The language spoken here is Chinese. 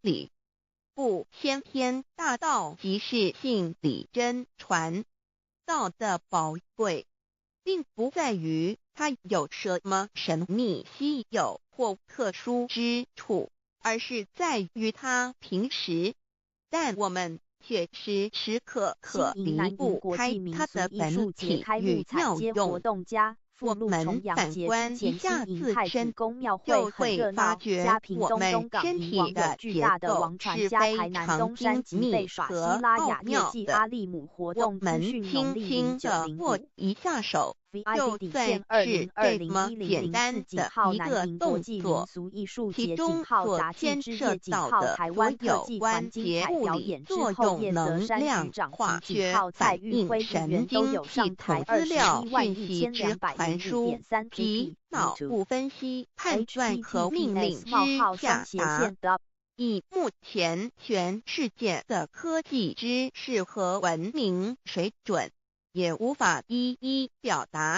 理。故先天大道即是性理真传道的宝贵，并不在于它有什么神秘稀有或特殊之处，而是在于它平时，但我们却时时刻刻离不开它的本体与妙用。我们反观一下自身，就会发觉我们身体的结构是非常精密和奥妙的。我们轻轻地握一下手，就算是这么简单的一个动作，其中所牵涉到的所有关节物理作用、能量、化学反应、神经系统资料讯息之传输及脑部分析、判断和命令之下达。以目前全世界的科技知识和文明水准，也无法一一表达。